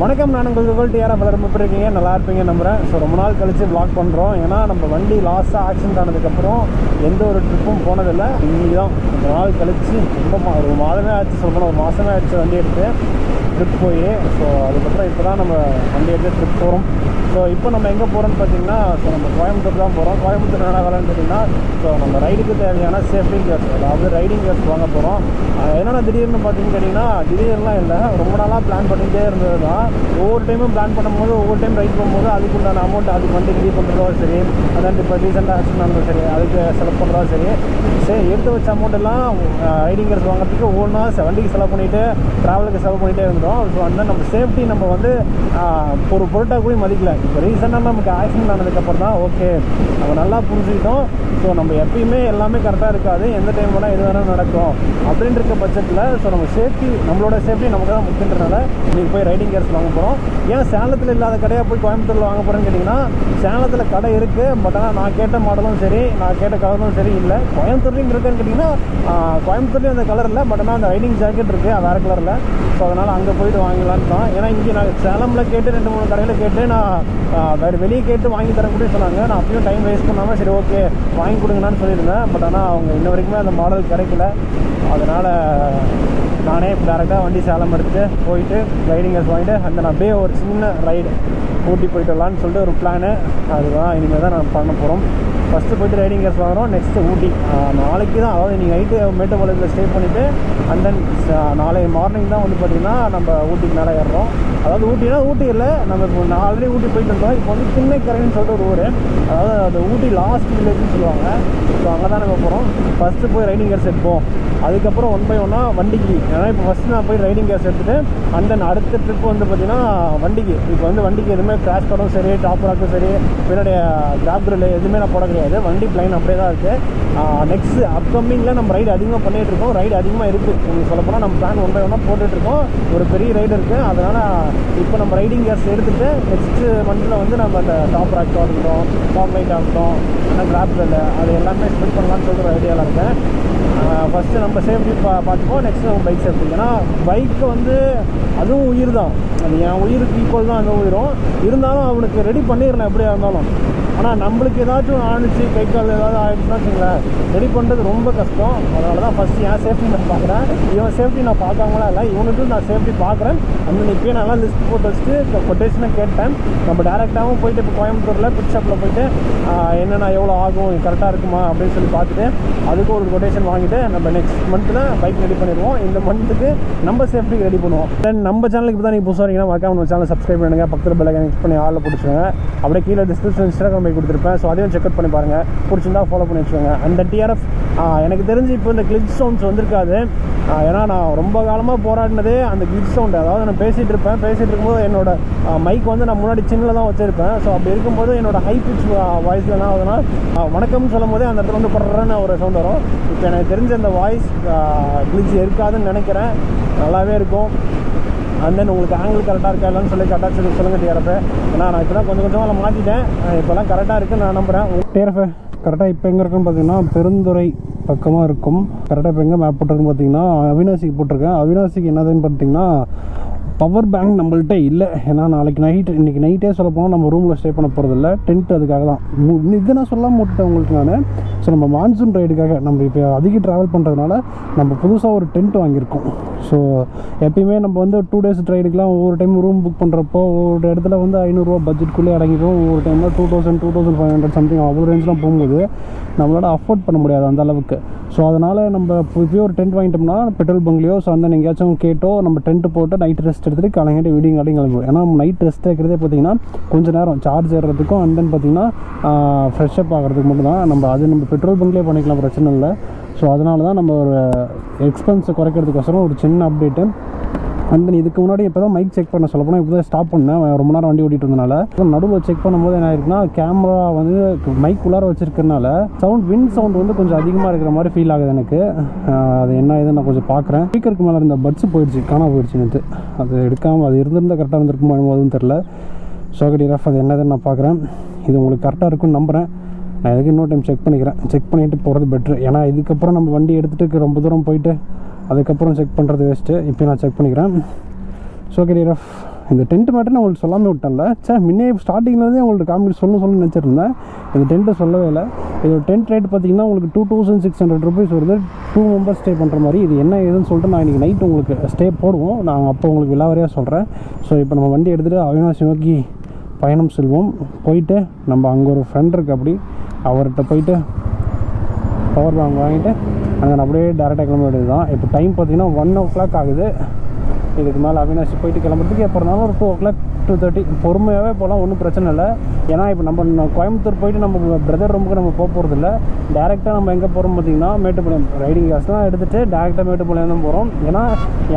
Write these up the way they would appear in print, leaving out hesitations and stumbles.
வணக்கம், நான் உங்கள் டிஆர்எஃப் எல்லாரும் எப்படி இருக்கீங்க? நல்லா இருப்பீங்க நம்புகிறேன். ஸோ ரொம்ப நாள் கழித்து வ்ளாக் பண்ணுறோம். ஏன்னா நம்ம வண்டி லாஸ்ட்டாக ஆக்சிடென்ட் ஆனதுக்கப்புறம் எந்த ஒரு ட்ரிப்பும் போனதில்லை. இன்றைக்கி தான் ரொம்ப நாள் கழித்து ரொம்ப ஒரு மாதமே ஆச்சு, சொல்லணும் ஒரு மாதமே ஆச்சு வண்டி எடுத்து ட்ரிப் போய். ஸோ அதுக்கப்புறம் இப்போ தான் நம்ம வண்டி எடுத்து ட்ரிப் போகிறோம். ஸோ இப்போ நம்ம எங்கே போகிறோன்னு பார்த்தீங்கன்னா, ஸோ நம்ம கோயம்புத்தூர் தான் போகிறோம். கோயம்புத்தூர் என்ன வேலைன்னு பார்த்தீங்கன்னா, ஸோ நம்ம ரைடுக்கு தேவையான சேஃப்டி கேர்ஸ், அதாவது ரைடிங் கேர்ஸ் வாங்க போகிறோம். என்னென்ன திடீர்னு பார்த்தீங்கன்னா, திடீர்லாம் இல்லை, ரொம்ப நாளாக பிளான் பண்ணிகிட்டே இருந்தது தான். ஒவ்வொரு டைமும் பிளான் பண்ணும்போது, ஒவ்வொரு டைம் ரைட் போகும்போது அதுக்குண்டான அமௌண்ட், அதுக்கு வண்டி ரெடி பண்ணுறதோ சரி, அதான் இப்போ ரீசெண்டாக ஆக்சிடென்ட் ஆனதோ சரி, அதுக்கு செலக்ட் பண்ணுறதோ சரி எடுத்து வச்ச அமௌண்ட் எல்லாம் ரைடிங் கேர்ஸ் வாங்குறதுக்கு ஒவ்வொன்றா வண்டிக்கு செலவு பண்ணிவிட்டு, ட்ராவலுக்கு செலவு பண்ணிகிட்டே இருந்தோம். ஸோ அந்த நம்ம சேஃப்டி நம்ம வந்து ஒரு பொருட்டாக கூட மதிக்கல. இப்போ ரீசெண்டாக நமக்கு ஆக்சிடென்ட் ஆனதுக்கப்புறம் தான் ஓகே நம்ம நல்லா புரிஞ்சுக்கிட்டோம். ஸோ நம்ம எப்பயுமே எல்லாமே கரெக்டாக இருக்காது, எந்த டைம் வேணால் எது வேணால் நடக்கும் அப்படின்ற பட்சத்தில் ஸோ நம்ம சேஃப்டி, நம்மளோட சேஃப்டி நமக்கு தான் முக்கியன்றனால இன்றைக்கி போய் ரைடிங் கேர்ஸ் வாங்க போகிறோம். ஏன் சேலத்தில் இல்லாத கடையாக போய் கோயம்புத்தூரில் வாங்க போகிறேன்னு கேட்டிங்கன்னா, சேலத்தில் கடை இருக்குது, பட் ஆனால் நான் கேட்ட மாடலும் சரி, நான் கேட்ட கலரும் சரி இல்லை. கோயம்புத்தூர்லேயும் இருக்குன்னு கேட்டிங்கன்னா, கோயம்புத்தூர்லேயும் அந்த கலர் இல்லை, பட் ஆனால் அந்த ரைடிங் ஜாக்கெட் இருக்குது வேறு கலரில். ஸோ அதனால் அங்கே போய்ட்டு வாங்கலான்னு தான். ஏன்னா இங்கே நான் சேலமில் கேட்டு 2-3 கடையில் கேட்டு நான் வேறு வெளியே கேட்டு வாங்கி தரக்கூடிய சொன்னாங்க. நான் அப்பயும் டைம் வேஸ்ட் பண்ணாமல் சரி ஓகே வாங்கி கொடுங்கன்னு சொல்லியிருந்தேன். பட் ஆனால் அவங்க இன்ன வரைக்குமே அந்த மாடல் கிடைக்கல. அதனால் நானே டேரெக்டாக வண்டி சேலம் எடுத்துகிட்டு போயிட்டு ரைடிங் கேர்ஸ் வாங்கிட்டு அந்த நான் அப்படியே ஒரு சின்ன ரைடு ஊட்டி போய்ட்டு வரலான்னு சொல்லிட்டு ஒரு பிளானு. அதுதான் இனிமேல் தான் நான் பண்ண போகிறோம். ஃபஸ்ட்டு போய்ட்டு ரைடிங் கேர்ஸ் வாங்குகிறோம், நெக்ஸ்ட்டு ஊட்டி. நாளைக்கு தான், அதாவது நீங்கள் நைட்டு மேட்டுப்பாளையத்தில் ஸ்டே பண்ணிவிட்டு அண்ட் தென் நாளை மார்னிங் தான் வந்து பார்த்திங்கன்னா நம்ம ஊட்டிக்கு மேலே ஏறுறோம். அதாவது ஊட்டினா ஊட்டி இல்லை, நம்ம இப்போ நான் ஆல்ரெடி ஊட்டி போயிட்டு இருந்தோம். இப்போ வந்து திண்ணைக்கரைன்னு சொல்லிட்டு ஒரு ஊர், அதாவது அது ஊட்டி லாஸ்ட் வில்லேஜ்னு சொல்லுவாங்க. ஸோ அங்கே தான் நம்ம போகிறோம். ஃபஸ்ட்டு போய் ரைடிங் கேர்ஸ் எடுப்போம், அதுக்கப்புறம் 1 by 1 வண்டிக்கு. ஏன்னா இப்போ ஃபஸ்ட்டு நான் போய் ரைடிங் கேர்ஸ் எடுத்துகிட்டு அண்ட் தென் அடுத்த ட்ரிப் வந்து பார்த்திங்கன்னா வண்டிக்கு. இப்போ வந்து வண்டிக்கு எதுவுமே கிராஷ் கார்டும் சரி, டாப் ராக்கும் சரி, பின்னாடி கிராப் கிரில் எதுவுமே நான் போட கிடையாது. வண்டி பிளைன் அப்படியே தான் இருக்குது. நெக்ஸ்ட் அப்கமிங்கில் நம்ம ரைடு அதிகமாக பண்ணிகிட்ருக்கோம். ரைடு அதிகமாக இருக்குது. உங்களுக்கு சொல்லப்போனால் நம்ம பிளான் 1 by 1 போட்டுட்ருக்கோம். ஒரு பெரிய ரைடு இருக்குது. அதனால் இப்போ நம்ம ரைடிங் கேர்ஸ் எடுத்துகிட்டு நெக்ஸ்ட்டு மந்தில் வந்து நம்ம அந்த டாப் ராக் ஆகட்டும், டாப் லைட் ஆகட்டும், ஆனால் கிராப் கிரில் அது எல்லாமே ஸ்பிட் பண்ணலான்னு சொல்லிட்டு ஒரு ஐடியாவில் இருக்கேன். ஃபஸ்ட்டு நம்ம சேஃப்டி பார்த்துப்போம், நெக்ஸ்ட்டு நம்ம பைக் சேஃப்டி. ஏன்னா பைக்கு வந்து அதுவும் உயிர் தான், அது என் உயிருக்கு ஈக்குவல் தான் அந்த உயிரும். இருந்தாலும் அவனுக்கு ரெடி பண்ணிடலாம் எப்படியா இருந்தாலும். ஆனால் நம்மளுக்கு ஏதாச்சும் ஆணிச்சு கை கால் ஏதாவது ஆகிடுச்சுன்னா வச்சுங்களேன், ரெடி பண்ணுறது ரொம்ப கஷ்டம். அதனால தான் ஃபஸ்ட்டு என் சேஃப்டி நான் பார்க்குறேன். இவன் சேஃப்டி நான் பார்க்காமலாம் இல்லை, இவனுக்கும் நான் சேஃப்டி பார்க்குறேன். அந்த இப்போயே நல்லா லிஸ்ட் போட்டு வச்சுட்டு கொட்டேஷனை கேட்டேன். நம்ம டேரெக்டாகவும் போய்ட்டு இப்போ கோயம்புத்தூரில் பிட் ஷாப்பில் போய்ட்டு என்னென்ன எவ்வளோ ஆகும், கரெக்டாக இருக்குமா அப்படின்னு சொல்லி பார்த்துட்டு அதுக்கு ஒரு கொட்டேஷன் வாங்கிட்டு நம்ம நெக்ஸ்ட் மந்த்தில் பைக் ரெடி பண்ணிடுவோம். இந்த மந்த்துக்கு நம்ம சேஃப்டிக்கு ரெடி பண்ணுவோம். தென் நம்ம சேனலுக்கு தான் நீங்கள் புதுசாக வரீங்கன்னா மறக்காம நம்ம சேனல் சப்ஸ்கிரைப் பண்ணுங்க, பக்கத்தில் பெல் ஐகான் கிளிக் பண்ணி ஆளில் பிடிச்சிருங்க. அப்படியே கீழே டிஸ்கிரிப்ஷன் இன்ஸ்டாகிராம் கொடுத்துருப்பேன். ஸோ அதையும் செக் அவுட் பண்ணி பாருங்கள், பிடிச்சிருந்தா ஃபாலோ பண்ணி வச்சுக்கோங்க. அந்த டிஆர்எஃப் எனக்கு தெரிஞ்சு இப்போ இந்த கிளிச் சவுண்ட்ஸ் வந்திருக்காது. ஏன்னா நான் ரொம்ப காலமாக போராடினதே அந்த கிளிச் சவுண்டு. அதாவது நான் பேசிகிட்டு இருக்கும்போது என்னோட மைக் வந்து நான் முன்னாடி சின்னில் தான் வச்சுருப்பேன். ஸோ அப்படி இருக்கும்போது என்னோட ஹை பிச் வாய்ஸில் என்ன ஆகுதுன்னா, வணக்கம்னு சொல்லும் போதே அந்த இடத்துல வந்து படுறன்னு ஒரு சவுண்ட் வரும். இப்போ எனக்கு தெரிஞ்ச அந்த வாய்ஸ் கிளிச் இருக்காதுன்னு நினைக்கிறேன், நல்லாவே இருக்கும். அண்ட் தென் உங்களுக்கு ஆங்கிள் கரெக்டாக இருக்கா இல்லைன்னு சொல்லி கரெக்டாக சொல்லுங்கள் டிஆர்எஃப். ஏன்னா நான் இப்போ தான் கொஞ்சம் கொஞ்சமாக மாற்றிட்டேன், இப்போலாம் கரெக்டாக இருக்குன்னு நான் நம்புகிறேன். டிஆர்எஃப் கரெக்டாக இப்போ எங்கே இருக்குன்னு பார்த்தீங்கன்னா பெருந்துறை பக்கமாக இருக்கும். கரெக்டாக இப்போ எங்கே மேப் போட்டிருக்குன்னு பார்த்தீங்கன்னா அவினாசிக்கு போட்டிருக்கேன். அவினாசிக்கு என்னதுன்னு பார்த்தீங்கன்னா பவர் பேங்க் நம்மள்கிட்ட இல்லை. ஏன்னா இன்றைக்கி நைட்டே சொல்ல போனால் நம்ம ரூமில் ஸ்டே பண்ண போகிறதில்ல, டென்ட் அதுக்காக தான். இது நான் சொல்லாமல் விட்டுட்டேன் உங்களுக்கு நான். ஸோ நம்ம மான்சூன் ரைடுக்காக நம்ம இப்போ அதிக ட்ராவல் பண்ணுறதுனால நம்ம புதுசாக ஒரு டென்ட் வாங்கியிருக்கோம். ஸோ எப்பயுமே நம்ம வந்து 2 days ரைடுக்கெலாம் ஒவ்வொரு டைம் ரூம் புக் பண்ணுறப்போ ஒவ்வொரு இடத்துல வந்து 500 ரூபா பட்ஜெட்குள்ளே அடங்கிடும். ஒவ்வொரு டைமில் 2000, 2500 சம்திங் அவ்வளோ ரேஞ்செலாம் போகும்போது நம்மளால் அஃபோர்ட் பண்ண முடியாது அந்த அளவுக்கு. ஸோ அதனால் நம்ம இப்போயே ஒரு டென்ட் வாங்கிட்டோம்னா பெட்ரோல் பங்க்லையோ ஸோ அந்த எங்கேயாச்சும் கேட்டோ நம்ம டென்ட்டு போட்டு நைட் ரெஸ்ட் எடுத்துகிட்டு காலையிட்டு விடியங்காலையும் கிளம்புவோம். ஏன்னா நைட் ரெஸ்ட் எடுக்கிறதே பார்த்திங்கன்னா கொஞ்சம் நேரம் சார்ஜ் ஏறுறதுக்கும் அண்ட் தென் பார்த்திங்கன்னா ஃப்ரெஷ்ஷப் ஆகிறதுக்கு மட்டும் தான். நம்ம பெட்ரோல் பங்க்லேயே பண்ணிக்கலாம், பிரச்சனை இல்லை. ஸோ அதனால தான் நம்ம ஒரு எக்ஸ்பென்ஸை குறைக்கிறதுக்கோசரம் ஒரு சின்ன அப்டேட்டு. அண்ட் தென் இதுக்கு முன்னாடி இப்போ தான் மைக் செக் பண்ண சொல்ல போனால் இப்போ தான் ஸ்டாப் பண்ணேன், ரொம்ப நேரம் வண்டி ஓட்டிகிட்டு இருந்தனால. நடுவில் செக் பண்ணும்போது என்ன ஆயிருக்குன்னா, கேமரா வந்து மைக் உள்ளார வச்சுருக்கனால விண்ட் சவுண்ட் வந்து கொஞ்சம் அதிகமாக இருக்கிற மாதிரி ஃபீல் ஆகுது எனக்கு. அது என்ன இது நான் கொஞ்சம் பார்க்குறேன். ஸ்பீக்கருக்கு மேலே இருந்த பட்ஸ் போயிடுச்சு, காணாமல் போயிடுச்சு நேற்று. அது எடுக்காமல் அது இருந்திருந்தால் கரெக்டாக இருந்திருக்குமா அதுவும் தெரில. சோகடிராஃப் அது என்னதுன்னு நான் பார்க்குறேன். இது உங்களுக்கு கரெக்டாக இருக்குன்னு நம்புகிறேன். நான் எதுக்கு இன்னொரு டைம் செக் பண்ணிவிட்டு போகிறது பெட்ரு. ஏன்னா இதுக்கப்புறம் நம்ம வண்டி எடுத்துகிட்டு ரொம்ப தூரம் போயிட்டு அதுக்கப்புறம் செக் பண்ணுறது வேஸ்ட்டு. இப்போ நான் செக் பண்ணிக்கிறேன். ஸோ ஓகே ரஃப், இந்த டென்ட் மேட்டர் நான் உங்களுக்கு சொல்லாமல் விட்டேன்ல. சார் முன்னே ஸ்டார்டிங்லேருந்தே உங்களுக்கு காமிட்டு சொல்லணும்னு நினச்சிருந்தேன். இந்த டென்ட்டை சொல்லவே இல்லை. இதோட டென்ட் ரேட் பார்த்தீங்கன்னா உங்களுக்கு 2600 rupees வருது. 2 members ஸ்டே பண்ணுற மாதிரி. இது என்ன ஏதுன்னு சொல்லிட்டு நான் இன்றைக்கி நைட் உங்களுக்கு ஸ்டே போடுவோம். நாங்கள் அப்போ உங்களுக்கு விலாவரியாக சொல்கிறேன். ஸோ இப்போ நம்ம வண்டி எடுத்துகிட்டு அவினாசி நோக்கி பயணம் செல்வோம். போயிட்டு நம்ம அங்கே ஒரு ஃப்ரெண்ட் இருக்குது, அப்படி அவர்கிட்ட போயிட்டு பவர் பேங்க் வாங்கிட்டு அங்கே அப்படியே டேரெக்டாக கிளம்ப வேண்டியது தான். இப்போ டைம் பார்த்தீங்கன்னா 1 o'clock ஆகுது. இதுக்கு மேலே அவினாசி போயிட்டு கிளம்புறதுக்கு எப்போ இருந்தாலும் ஒரு 2 o'clock 2:30 பொறுமையாகவே போகலாம், ஒன்றும் பிரச்சனை இல்லை. ஏன்னா இப்போ நம்ம கோயம்புத்தூர் போயிட்டு நம்ம பிரதர் ரூமுக்கு நம்ம போக போகிறதில்ல. டேரெக்டாக நம்ம எங்கே போகிறோம் பார்த்தீங்கன்னா மேட்டுப்பாளையம். ரைடிங் காசுலாம் எடுத்துகிட்டு டேரெக்டாக மேட்டுப்பாளையம் தான் போகிறோம். ஏன்னா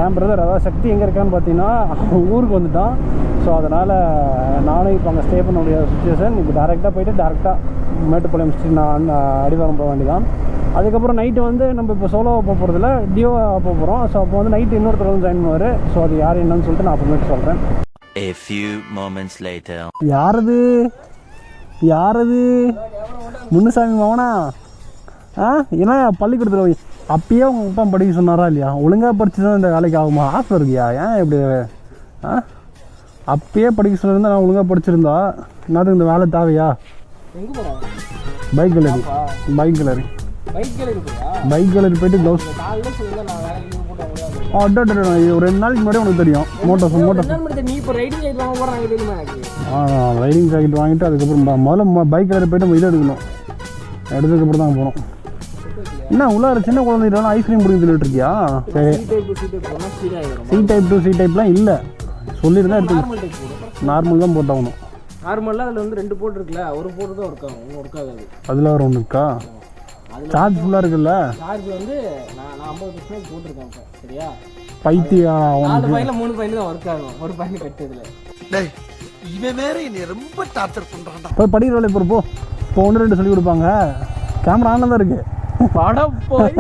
என் பிரதர் அதாவது சக்தி எங்கே இருக்கான்னு பார்த்தீங்கன்னா ஊருக்கு வந்துட்டான். ஸோ அதனால் நானும் இப்போ அங்கே ஸ்டே பண்ண முடியாத சுச்சுவேஷன். இப்போ டேரெக்டாக போயிட்டு டேரெக்டாக மேட்டுப்பாளையம் ஸ்ட்ரீட் நான் அடிவாரம் போக வேண்டியதான். அதுக்கப்புறம் நைட்டு வந்து நம்ம இப்போ சோலோவாக போக போகிறதில்ல, டியோவாக போக போகிறோம். ஸோ அப்போ வந்து நைட்டு இன்னொருத்தர் வந்து ஜாயின் பண்ணுவார். ஸோ அது யார் என்னன்னு சொல்லிட்டு நான் அப்புறமேட்டு சொல்கிறேன். A few moments later. யாரது முன்னுசாமி மவனா? ஏன்னா பள்ளிக்கூடத்தில் போய் அப்பயே உங்கள் அப்பா படிக்க சொன்னாரா இல்லையா? ஒழுங்காக படித்து தான் இந்த வேலைக்கு ஆகுமா? ஆசை இருக்கியா? ஏன் இப்படி அப்பயே படிக்க சொல்லியிருந்தா நான் ஒழுங்காக படிச்சிருந்தா என்னது இந்த வேலை தேவையா? பைக் கேலரி போயிட்டு க்ளவுஸ் ஒரு 2 நாளைக்கு முன்னாடி உனக்கு தெரியும். ரைடிங் ஜாக்கெட் வாங்கிட்டு அதுக்கப்புறம் முதல்ல பைக் கேலரி போய்ட்டு நம்ம இதை எடுக்கணும். எடுத்ததுக்கப்புறம் தான் போகணும். என்ன உள்ளார சின்ன குழந்தைகிட்ட ஐஸ்கிரீம் பிடிக்க சொல்லிட்டு இருக்கியா? சரி, சி டைப் 2 சி டைப்லாம் இல்லை சொல்லியிருந்தா எடுத்து நார்மல் தான் போட்டாகணும். நார்மலாக அதில் வந்து 2 போர்ட் இருக்குல்ல, ஒரு போர்ட் தான் ஒர்க் ஆகாது. அதில் ஒரு ஒன்று இருக்கா? சார்ஜ் ஃபுல்லாக இருக்குல்ல? சார்ஜ் வந்து நான் 50% போட்டிருக்கேன் இப்போ. சரியா? பைத்தியா 4 பையனில் 3 பையன் தான் ஒர்க் ஆகும். ஒரு பையன் கட்டுதில் இவன் வேற என்னை ரொம்ப டார்ச்சர் பண்ணுறான்டா. போய் படிக்கிற வேலை இப்போ 1-2 சொல்லி கொடுப்பாங்க. கேமரா ஆனில் தான் இருக்கு. படம் போய்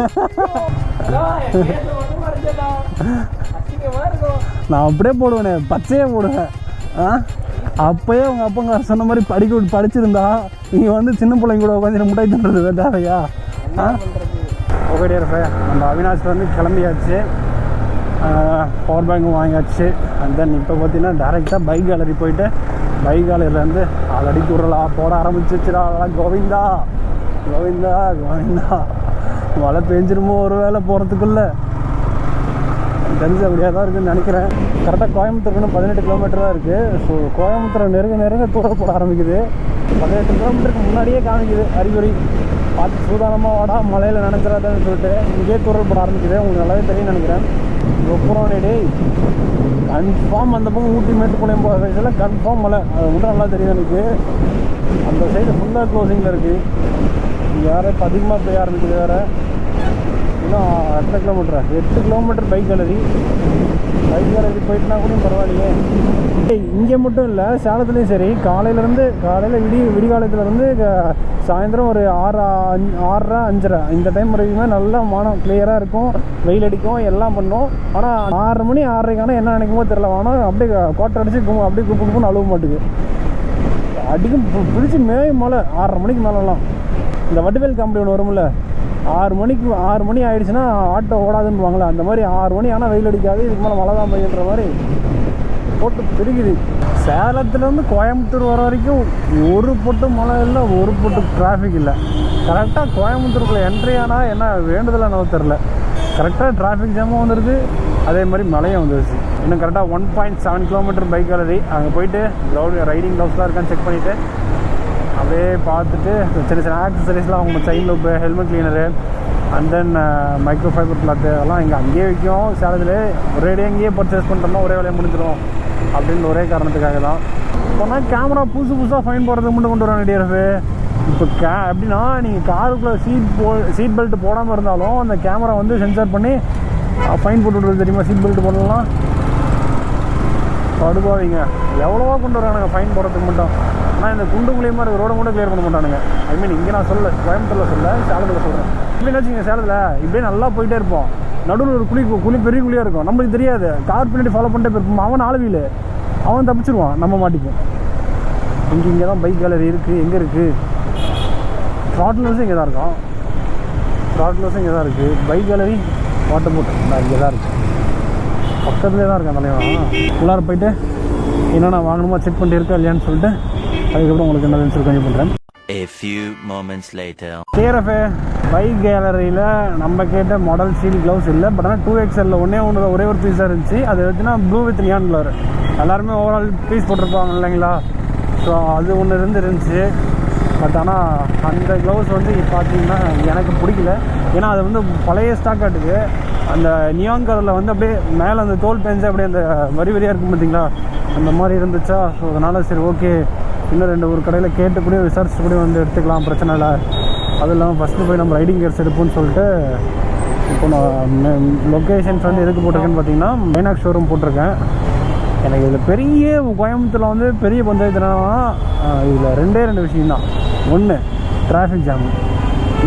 நான் அப்படியே போடுவேனே, பச்சையே போடுவேன். அப்போயே உங்கள் அப்பங்க சொன்ன மாதிரி படிச்சிருந்தா நீங்கள் வந்து சின்ன பிள்ளைங்க கூட உட்காந்து முட்டாய் தந்துடுறது தேவையா? ஓகே டியர் ஃப்ரெண்ட், நம்ம அவினாஷ் வந்து கிளம்பியாச்சு. பவர் பேங்கும் வாங்கியாச்சு. அண்ட் தென் இப்போ பார்த்தீங்கன்னா டேரெக்டாக பைக் கேலரி போயிட்டு பைக் கேலரியிலேருந்து ஆல்ரெடி குரலாக போட ஆரம்பிச்சிச்சுடா. கோவிந்தா கோவிந்தா கோவிந்தா, மழை பெஞ்சிருமோ ஒரு வேளை போகிறதுக்குள்ளே தெரிஞ்சு அப்படியே தான் இருக்குதுன்னு நினைக்கிறேன். கரெக்டாக கோயம்புத்தூருக்கு 18 கிலோமீட்டர் தான் இருக்குது. ஸோ கோயம்புத்தூரை நெருங்க தூரம் போட ஆரம்பிக்குது. 18 கிலோமீட்டருக்கு முன்னாடியே காமிக்குது அறிகுறி. பார்த்து சூதானமாக வாடா, மலையில் நினைச்சிடாதான்னு சொல்லிட்டு இங்கே தூரம் போட ஆரம்பிக்குது. உங்களுக்கு நல்லாவே தெரியும்னு நினைக்கிறேன். அப்புறம் டே கன்ஃபார்ம் அந்த பக்கம் ஊட்டி மேட்டுப்பாளையம் போகிற சைடில் கன்ஃபார்ம் மலை. அது மட்டும் நல்லா தெரியும் எனக்கு. அந்த சைடு ஃபுல்லாக க்ளோசிங்கில் இருக்குது. வேறு இப்போ அதிகமாக போய் ஆரம்பிக்குது. வேறு இன்னும் 8 கிலோமீட்டர் 8 கிலோமீட்டர் பைக் கேலரி போயிட்டுனா கூட பரவாயில்லையே. இங்கே மட்டும் இல்லை, சேலத்துலேயும் சரி, காலையில் விடிகாலத்துலேருந்து சாயந்தரம் ஒரு 6:30 5:30 இந்த டைம் வரைக்குமே நல்லா வானம் கிளியராக இருக்கும், வெயில் அடிக்கும், எல்லாம் பண்ணோம். ஆனால் 6 மணி 6:30 என்ன நினைக்குமோ தெரியல, வானம் அப்படியே கோட்டை அடிச்சு அப்படியே குப்புன்னு அழுவ மாட்டுக்கு அடிக்கும் பிடிச்சி மேயும் மழை. 6:30 மணிக்கு மேலெல்லாம் இந்த வடிவேல் காமெடி ஒன்று வரும்ல, 6 மணி ஆகிடுச்சுன்னா ஆட்டோ ஓடாதுன்னு அந்த மாதிரி 6 மணி ஆனால் வெயில் அடிக்காது, இதுக்கு மேலே மழை தான் பெய்யுன்ற மாதிரி போட்டு பிடிக்குது. சேலத்துலேருந்து கோயம்புத்தூர் வர வரைக்கும் ஒரு பொட்டு மழை இல்லை, ஒரு பொட்டு டிராஃபிக் இல்லை. கரெக்டாக கோயம்புத்தூருக்குள்ளே என்ட்ரி ஆனால் என்ன வேண்டுதலை நமக்கு தெரில, கரெக்டாக டிராஃபிக் ஜாமும் வந்துடுது, அதே மாதிரி மழையும் வந்துடுச்சு. இன்னும் கரெக்டாக 1.7 கிலோமீட்டர் பைக் கேலரி. அங்கே போயிட்டு ரைடிங் க்ளவுஸ்லாம் இருக்கான்னு செக் பண்ணிவிட்டு அப்படியே பார்த்துட்டு சின்ன ஆக்சசரிஸ்லாம் அவங்க chain loop, helmet cleaner, and then micro fibre cloth அதெல்லாம் அங்கேயே விற்கும். சேலத்தில் ஒரேடியே அங்கேயே பர்ச்சேஸ் பண்ணிட்டோம்னா ஒரே வேலையை முடிஞ்சிடும் அப்படின்னு ஒரே காரணத்துக்காக தான். இப்போனா கேமரா புதுசாக ஃபைன் போடுறதுக்கு மட்டும் கொண்டு வராங்க டிஆர்எஃப். இப்போ எப்படின்னா நீங்கள் காருக்குள்ளே சீட் பெல்ட் போடாமல் இருந்தாலும் அந்த கேமரா வந்து சென்சார் பண்ணி ஃபைன் போட்டு விட்றது தெரியுமா? சீட் பெல்ட் போடலாம் படுபாவீங்க, எவ்வளோவா கொண்டு வரானுங்க ஃபைன் போடுறதுக்கு மட்டும். ஆனால் இந்த குண்டு மூலியமாக இருக்க ரோடை மட்டும் கிளியர் பண்ண மாட்டானுங்க. ஐ மீன் இங்கே நான் சொல்லலை, கோயம்புத்தூரில் சொல்ல, சேலத்தில் சொல்கிறேன். எப்படின்னு வச்சுங்க, சேலத்தில் இப்படியே நல்லா போயிட்டே இருப்போம், நடுவில் ஒரு குழி பெரிய குழியாக இருக்கும், நம்மளுக்கு தெரியாது, கார் பின்னாடி ஃபாலோ பண்ணிட்டே போயிருப்போம், அவன் 4 வீல் அவன் தப்பிச்சிருவான், நம்ம மாட்டிக்கும். இங்கே தான் பைக் கேலரி இருக்குது. எங்கே இருக்குது? த்ராட்லர்ஸும் இங்கே தான் இருக்கும், இங்கே தான் இருக்குது. பைக் கேலரி வாட்டர் போட் இங்கே தான் இருக்குது, பக்கத்துலேயே தான் இருக்கேன் தலைவன். உள்ளார போயிட்டு என்னென்ன வாங்கணுமோ செக் பண்ணிட்டு இருக்கா இல்லையான்னு சொல்லிட்டு அதுக்கப்புறம் உங்களுக்கு என்ன சொல்லி கொஞ்சம் பண்ணுறேன். A few moments later. கேரஃபே பைக் கேலரியில் நம்ம கேட்ட மாடல் சீல் க்ளவுஸ் இல்லை. பட் ஆனால் 2XL ஒரே ஒரு பீஸாக இருந்துச்சு. அது வச்சுன்னா ப்ளூ வித் நியான் கலர். எல்லாருமே ஓவரால் பீஸ் போட்டிருப்பாங்க இல்லைங்களா. ஸோ அது ஒன்று இருந்துச்சு. பட் ஆனால் அந்த க்ளவுஸ் வந்து பார்த்தீங்கன்னா எனக்கு பிடிக்கல. ஏன்னா அது வந்து பழைய ஸ்டாக் ஆட்டுக்கு அந்த நியான் கலரில் வந்து அப்படியே மேலே அந்த தோல் பெஞ்சு அப்படியே அந்த வரியாக இருக்கும் பார்த்தீங்களா, அந்த மாதிரி இருந்துச்சா. ஸோ அதனால் சரி ஓகே, இன்னும் ஒரு கடையில் கேட்டுக்கூட விசாரிச்சு கூட வந்து எடுத்துக்கலாம், பிரச்சனை இல்லை. அதுவும் இல்லாமல் ஃபஸ்ட்டு போய் நம்ம ரைடிங் கியர்ஸ் எடுப்போம்னு சொல்லிட்டு இப்போ நான் லொக்கேஷன்ஸ் வந்து எதுக்கு போட்டிருக்கேன்னு பார்த்தீங்கன்னா மைனாக்ஸ் ஷோரூம் போட்டிருக்கேன். எனக்கு இதில் பெரிய கோயம்புத்தூரில் வந்து பெரிய பஞ்சாயத்துனா இதில் ரெண்டு விஷயம்தான். ஒன்று டிராஃபிக் ஜாம்,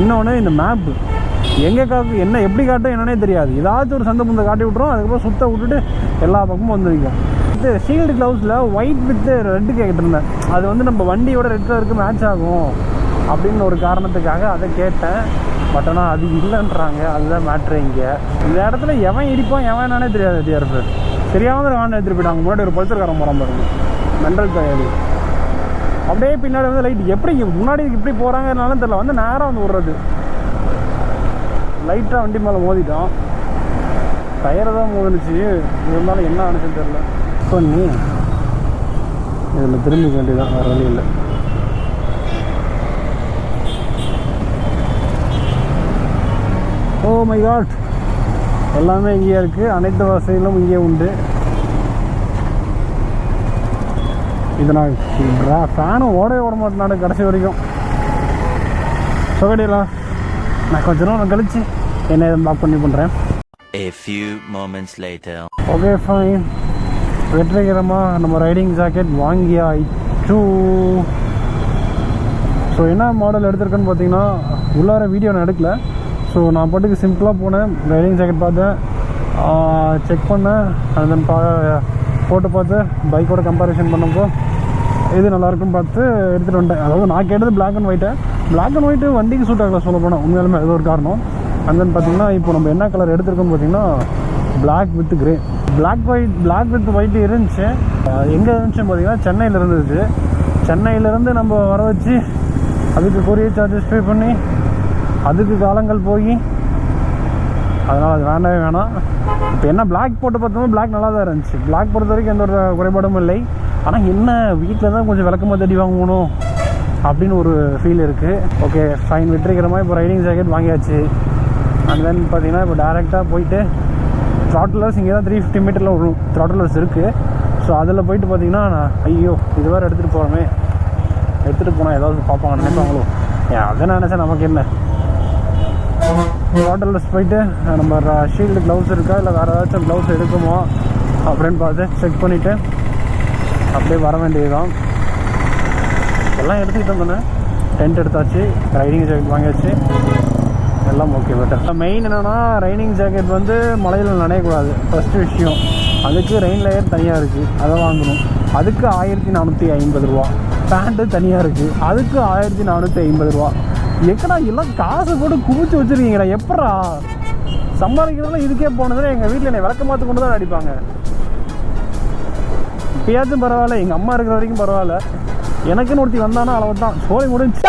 இன்னொன்று இந்த மேப்பு எங்கே என்ன எப்படி காட்டும் என்னன்னே தெரியாது. ஏதாச்சும் ஒரு சந்தை புந்தை காட்டி விட்றோம், அதுக்கப்புறம் சுத்த விட்டுட்டு எல்லா பக்கமும் வந்து வைக்கும். இது ஷீல்டு க்ளவுஸில் ஒயிட் வித்து ரெட்டு கேட்டிருந்தேன். அது வந்து நம்ம வண்டியோட ரெட் கலருக்கு மேட்ச் ஆகும் அப்படின்னு ஒரு காரணத்துக்காக அதை கேட்டேன். பட் ஆனால் அது இல்லைன்றாங்க. அதுதான் மேட்ரு. இங்கே இந்த இடத்துல எவன் இடிப்பான் எவன் என்னன்னே தெரியாது. டிஆர்பி சரியான ஒரு வாங்க எடுத்துகிட்டு போயிட்டாங்க. முன்னாடி ஒரு பல்சர்காரன் போகிறான் பாருங்க, மெண்டல் கிடையாது. அப்படியே பின்னாடி வந்து லைட் எப்படி முன்னாடி இப்படி போகிறாங்கனாலும் தெரியல, வந்து நேராக வந்து விடுறது. லைட்டாக வண்டி மேலே மோதிட்டான், டயரை தான் மோதினுச்சு. இருந்தாலும் என்ன ஆனிச்சுன்னு தெரில. பண்ணி இதில் திரும்பிக்க வேண்டியதான், வேறு வழி இல்லை. ஓ மை காட், எல்லாமே இங்கேயே இருக்குது. அனைத்து வசதிகளும் இங்கே உண்டு. இது நான் ஃபேனும் ஓட மாட்டேனாடு கடைசி வரைக்கும். சொகடியலா, நான் கொஞ்ச நேரம் கழிச்சு என்ன லாக் பண்ணி பண்ணுறேன். A few moments later. Okay fine, வெற்றிகரமாக நம்ம ரைடிங் ஜாக்கெட் வாங்கியாயிற்று. ஸோ என்ன மாடல் எடுத்திருக்கேன்னு பார்த்தீங்கன்னா உள்ளார வீடியோ நான் எடுக்கல. ஸோ நான் பாட்டுக்கு சிம்பிளாக போனேன், ரைடிங் ஜாக்கெட் பார்த்தேன், செக் பண்ணேன், அண்ட் தென் போட்டு பார்த்து பைக்கோட கம்பேரிஷன் பண்ணப்போ இது நல்லாயிருக்குன்னு பார்த்து எடுத்துகிட்டு வந்துட்டேன். அதாவது நான் கேட்டது பிளாக் அண்ட் ஒயிட்டு வண்டிக்கு சூட் ஆகல சொல்ல போனால், உண்மையாலுமே ஏதோ ஒரு காரணம். அண்ட் தென் பார்த்தீங்கன்னா இப்போ நம்ம என்ன கலர் எடுத்திருக்கோன்னு பார்த்தீங்கன்னா black with grey. Black with white இருந்துச்சு. எங்கே இருந்துச்சுன்னு பார்த்தீங்கன்னா சென்னையில் இருந்துச்சு. சென்னையிலேருந்து நம்ம வர வச்சு அதுக்கு கொரியர் சார்ஜஸ் பே பண்ணி அதுக்கு காலங்கள் போய் அதனால் அது வேண்டவே வேணாம். இப்போ என்ன பிளாக் போட்டு பார்த்தோம்னா பிளாக் நல்லா தான் இருந்துச்சு. பிளாக் பொறுத்த வரைக்கும் எந்த ஒரு குறைபாடும் இல்லை. ஆனால் என்ன வீட்டில் தான் கொஞ்சம் விளக்கமாக தடி வாங்கணும் அப்படின்னு ஒரு ஃபீல் இருக்குது. ஓகே ஃபைன், வெற்றிகரமாக இப்போ ரைடிங் ஜாக்கெட் வாங்கியாச்சு. அண்ட் தென் பார்த்தீங்கன்னா இப்போ டேரெக்டாக போயிட்டு த்ராட்டிலர்ஸ் இங்கே தான் 350 மீட்டரில் ஒரு த்ராட்டிலர்ஸ் இருக்குது. ஸோ அதில் போயிட்டு பார்த்தீங்கன்னா நான் ஐயோ இது வேறு எடுத்துகிட்டு போகிறோமே, எடுத்துகிட்டு போனால் ஏதாவது பார்ப்பாங்க நினைப்பாங்களோ, அதை நினச்சா நமக்கு என்ன. த்ராட்டிலர்ஸ் போயிட்டு நம்ம ஷீல்டு க்ளவுஸ் இருக்கா இல்லை வேறு ஏதாச்சும் க்ளவுஸ் எடுக்குமோ அப்படின்னு பார்த்து செக் பண்ணிவிட்டு அப்படியே வர வேண்டியதுதான். எல்லாம் எடுத்துக்கிட்டு வந்தோன்னே டென்ட் எடுத்தாச்சு, ரைடிங் ஜாக்கெட் வாங்கியாச்சு, எல்லாம் ஓகே பெட்டர். மெயின் என்னென்னா ரைடிங் ஜாக்கெட் வந்து மழையில் நனையக்கூடாது ஃபஸ்ட்டு விஷயம். அதுக்கு ரெயின் லேயர் தனியாக இருக்குது, அதை வாங்கணும். அதுக்கு 1450 ரூபா. பேண்ட்டு தனியாக இருக்குது, அதுக்கு 1450 ரூபா. எக்கடா எல்லாம் காசு போட்டு குமிச்சு வச்சுருக்கீங்கடா, எப்படா சம்பாதிக்கிறதுலாம் இதுக்கே போனதுல எங்கள் வீட்டில் என்னை விளக்க மாற்ற கொண்டு தான் அடிப்பாங்க. இப்பயாச்சும் பரவாயில்ல, எங்கள் அம்மா இருக்கிற வரைக்கும் பரவாயில்ல. எனக்குன்னு ஒருத்தி வந்தானா அளவு தான் சோழி முடிஞ்சு.